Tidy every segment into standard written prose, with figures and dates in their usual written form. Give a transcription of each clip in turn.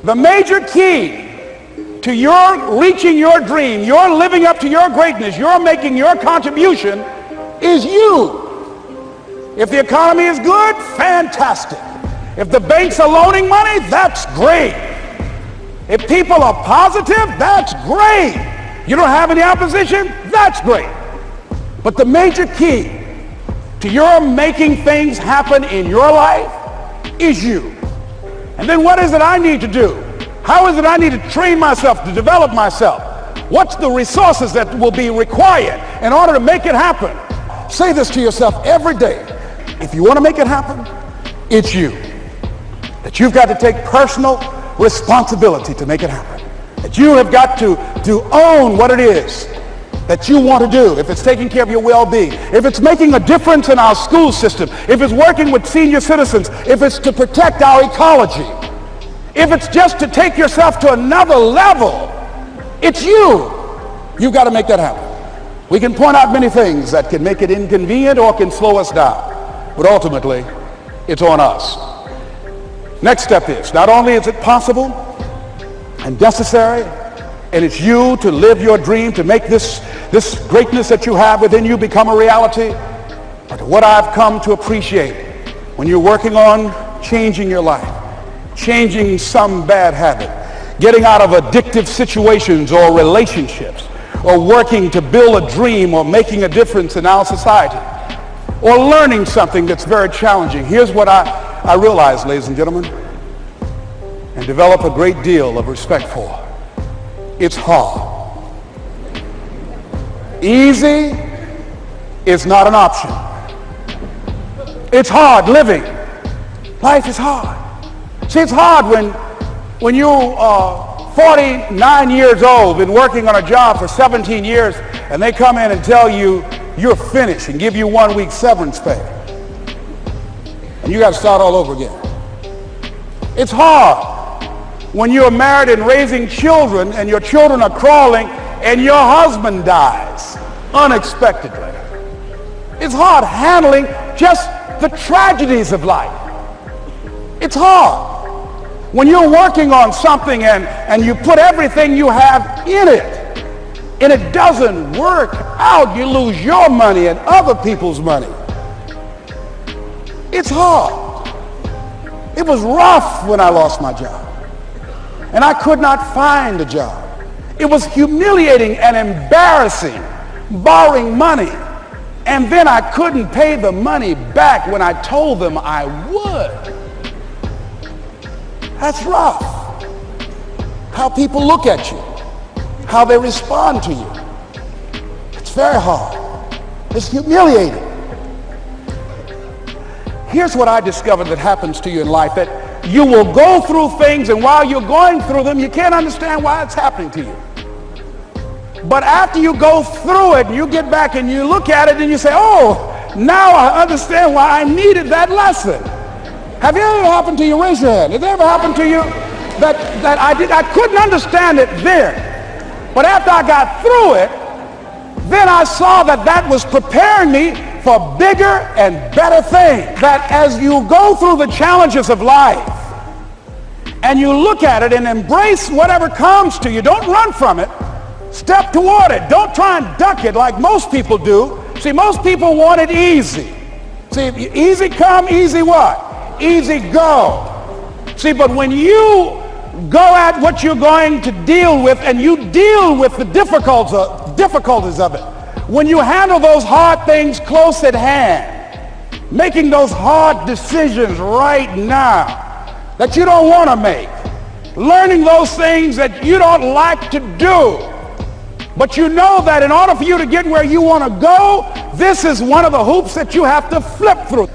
The major key to your reaching your dream, your living up to your greatness, your making your contribution is you. If the economy is good, fantastic. If the banks are loaning money, that's great. If people are positive, that's great. You don't have any opposition, that's great. But the major key to your making things happen in your life is you. And then what is it I need to do? How is it I need to train myself, to develop myself? What's the resources that will be required in order to make it happen? Say this to yourself every day. If you want to make it happen, it's you. That you've got to take personal responsibility to make it happen. That you have got to own what it is that you want to do. If it's taking care of your well-being, if it's making a difference in our school system, if it's working with senior citizens, if it's to protect our ecology, if it's just to take yourself to another level, it's you. You've got to make that happen. We can point out many things that can make it inconvenient or can slow us down, but ultimately, it's on us. Next step is, not only is it possible and necessary, and it's you to live your dream, to make this greatness that you have within you become a reality, but what I've come to appreciate when you're working on changing your life, changing some bad habit, getting out of addictive situations or relationships, or working to build a dream or making a difference in our society, or learning something that's very challenging. Here's what I realize, ladies and gentlemen, and develop a great deal of respect for. It's hard. Easy is not an option. It's hard living. Life is hard. See, it's hard when you are 49 years old, been working on a job for 17 years, and they come in and tell you you're finished and give you 1 week severance pay. And you got to start all over again. It's hard when you're married and raising children and your children are crawling and your husband dies unexpectedly. It's hard handling just the tragedies of life. It's hard when you're working on something and you put everything you have in it and it doesn't work out. You lose your money and other people's money. It's hard. It was rough when I lost my job. And I could not find a job. It was humiliating and embarrassing, borrowing money. And then I couldn't pay the money back when I told them I would. That's rough. How people look at you, how they respond to you. It's very hard. It's humiliating. Here's what I discovered that happens to you in life, that you will go through things, and while you're going through them, you can't understand why it's happening to you. But after you go through it, you get back and you look at it and you say, oh, now I understand why I needed that lesson. Have you ever happened to you? Raise your hand. Has it ever happened to you that I couldn't understand it then, but after I got through it, then I saw that was preparing me for bigger and better things. That as you go through the challenges of life and you look at it and embrace whatever comes to you, don't run from it. Step toward it. Don't try and duck it like most people do. See, most people want it easy. See, easy come, easy what? Easy go. See, but when you go at what you're going to deal with and you deal with the difficulties of it, when you handle those hard things close at hand, making those hard decisions right now that you don't want to make, learning those things that you don't like to do, but you know that in order for you to get where you want to go, this is one of the hoops that you have to flip through.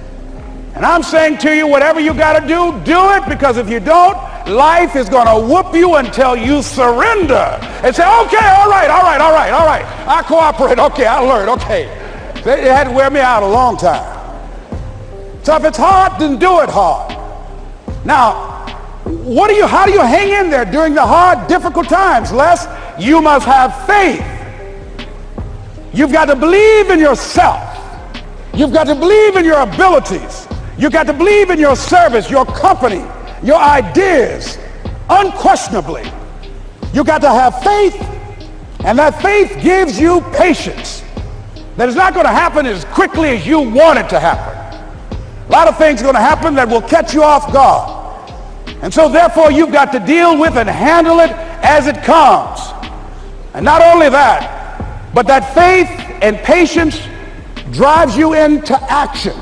And I'm saying to you, whatever you got to do it, because if you don't, life is going to whoop you until you surrender and say, okay, all right, I cooperate, okay, I learned, okay. They had to wear me out a long time. So if it's hard, then do it hard. Now, how do you hang in there during the hard, difficult times? Les, you must have faith. You've got to believe in yourself. You've got to believe in your abilities. You've got to believe in your service, your company, your ideas. unquestionably. You got to have faith, and that faith gives you patience. That it's not going to happen as quickly as you want it to happen. A lot of things are going to happen that will catch you off guard. And so therefore you've got to deal with and handle it as it comes. And not only that, but that faith and patience drives you into action.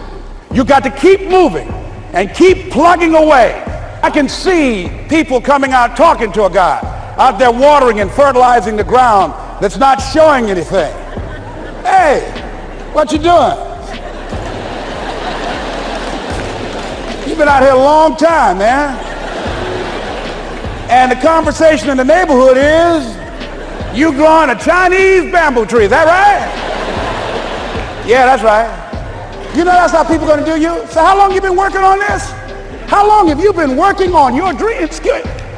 You've got to keep moving and keep plugging away. I can see people coming out talking to a guy out there watering and fertilizing the ground that's not showing anything. Hey, what you doing? You've been out here a long time, man. And the conversation in the neighborhood is, you growing a Chinese bamboo tree, is that right? Yeah, that's right. You know that's how people are going to do you? So how long you been working on this? How long have you been working on your dreams?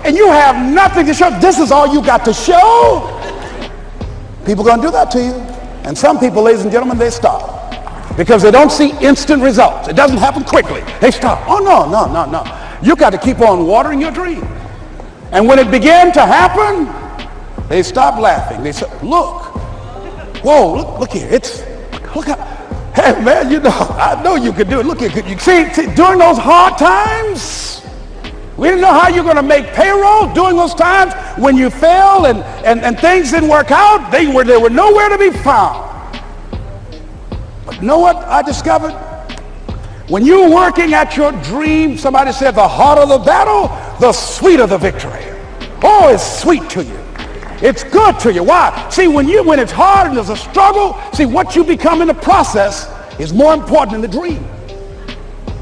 And you have nothing to show. This is all you got to show? People are going to do that to you. And some people, ladies and gentlemen, they stop. Because they don't see instant results. It doesn't happen quickly. They stop. Oh, no. You got to keep on watering your dream. And when it began to happen, they stopped laughing. They said, look. Whoa, look here. Look how, hey, man, you know, I know you can do it. Look here. You see, during those hard times, we didn't know how you're going to make payroll. During those times when you failed and things didn't work out, they were nowhere to be found. But you know what I discovered? When you're working at your dream, somebody said the harder the battle, the sweeter the victory. Oh, it's sweet to you. It's good to you. Why? See, when it's hard and there's a struggle, see, what you become in the process is more important than the dream.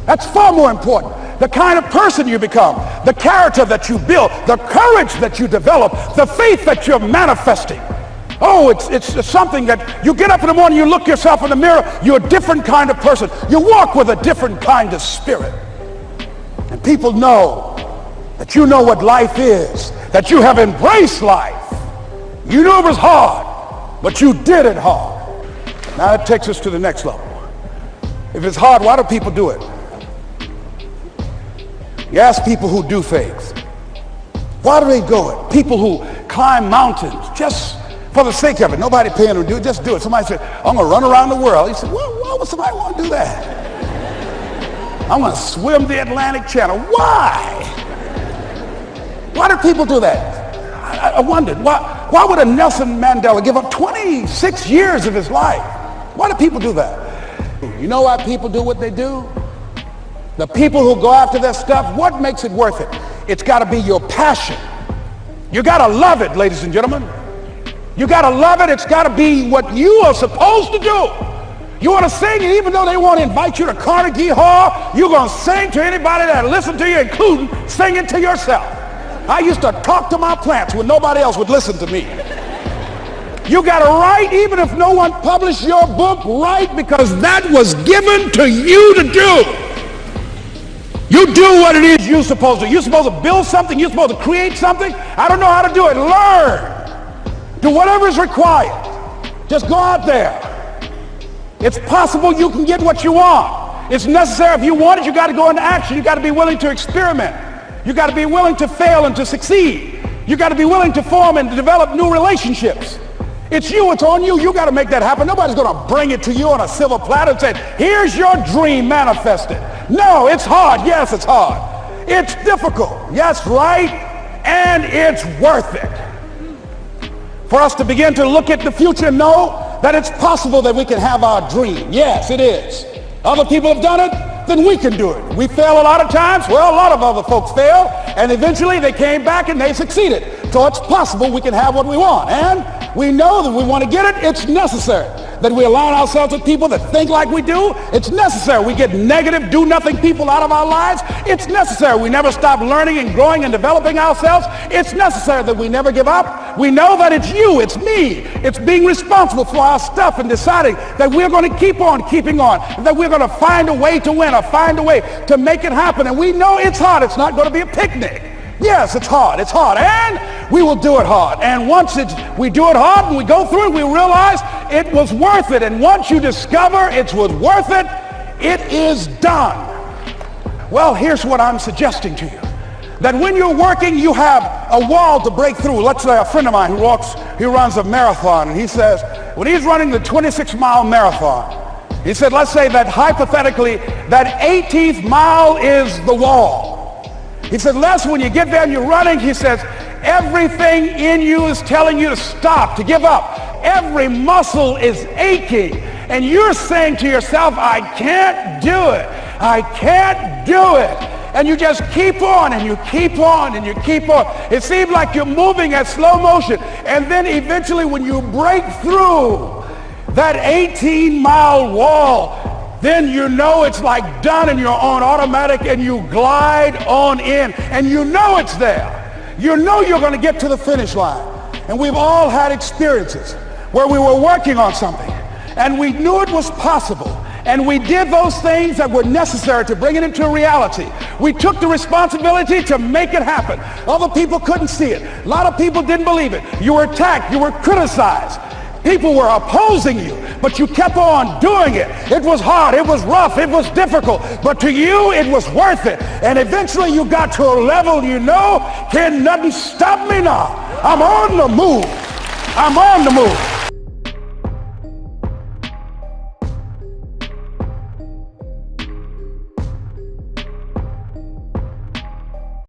That's far more important. The kind of person you become, the character that you build, the courage that you develop, the faith that you're manifesting. Oh, it's something that you get up in the morning, you look yourself in the mirror, you're a different kind of person. You walk with a different kind of spirit. And people know that you know what life is, that you have embraced life. You knew it was hard, but you did it hard. Now that takes us to the next level. If it's hard, why do people do it? You ask people who do things. Why do they go it? People who climb mountains just for the sake of it. Nobody paying them to do it, just do it. Somebody said, I'm going to run around the world. You said, why would somebody want to do that? I'm going to swim the Atlantic Channel. Why? Why do people do that? I wondered, why would a Nelson Mandela give up 26 years of his life? Why do people do that? You know why people do what they do? The people who go after their stuff, what makes it worth it? It's got to be your passion. You got to love it, ladies and gentlemen. You got to love it. It's got to be what you are supposed to do. You want to sing, and even though they want to invite you to Carnegie Hall, you're going to sing to anybody that listen to you, including singing to yourself. I used to talk to my plants when nobody else would listen to me. You got to write, even if no one published your book, write, because that was given to you to do. You do what it is you're supposed to. You're supposed to build something. You're supposed to create something. I don't know how to do it. Learn. Do whatever is required. Just go out there. It's possible you can get what you want. It's necessary. If you want it, you got to go into action. You got to be willing to experiment. You got to be willing to fail and to succeed. You got to be willing to form and to develop new relationships. It's you. It's on you. You got to make that happen. Nobody's going to bring it to you on a silver platter and say, here's your dream manifested. No, it's hard. Yes, it's hard. It's difficult. Yes, right. And it's worth it. For us to begin to look at the future and know that it's possible that we can have our dream. Yes, it is. Other people have done it, then we can do it. We fail a lot of times. Well, a lot of other folks failed, and eventually they came back and they succeeded. So it's possible we can have what we want. And we know that we want to get it. It's necessary that we align ourselves with people that think like we do. It's necessary we get negative, do-nothing people out of our lives. It's necessary we never stop learning and growing and developing ourselves. It's necessary that we never give up. We know that it's you, it's me. It's being responsible for our stuff and deciding that we're going to keep on keeping on, and that we're going to find a way to win or find a way to make it happen. And we know it's hard. It's not going to be a picnic. Yes, it's hard, and we will do it hard. And once we do it hard and we go through it, we realize it was worth it. And once you discover it was worth it, it is done. Well, here's what I'm suggesting to you. That when you're working, you have a wall to break through. Let's say a friend of mine he runs a marathon, and he says, when he's running the 26-mile marathon, he said, let's say that hypothetically, that 18th mile is the wall. He said, Les, when you get there and you're running, he says, everything in you is telling you to stop, to give up. Every muscle is aching, and you're saying to yourself, I can't do it. I can't do it. And you just keep on, and you keep on, and you keep on. It seems like you're moving at slow motion. And then eventually when you break through that 18-mile wall, then you know it's like done, and you're on automatic, and you glide on in, and you know it's there. You know you're going to get to the finish line. And we've all had experiences where we were working on something, and we knew it was possible. And we did those things that were necessary to bring it into reality. We took the responsibility to make it happen. Other people couldn't see it. A lot of people didn't believe it. You were attacked. You were criticized. People were opposing you, but you kept on doing it. It was hard. It was rough. It was difficult. But to you, it was worth it. And eventually you got to a level, you know, can nothing stop me now. I'm on the move. I'm on the move.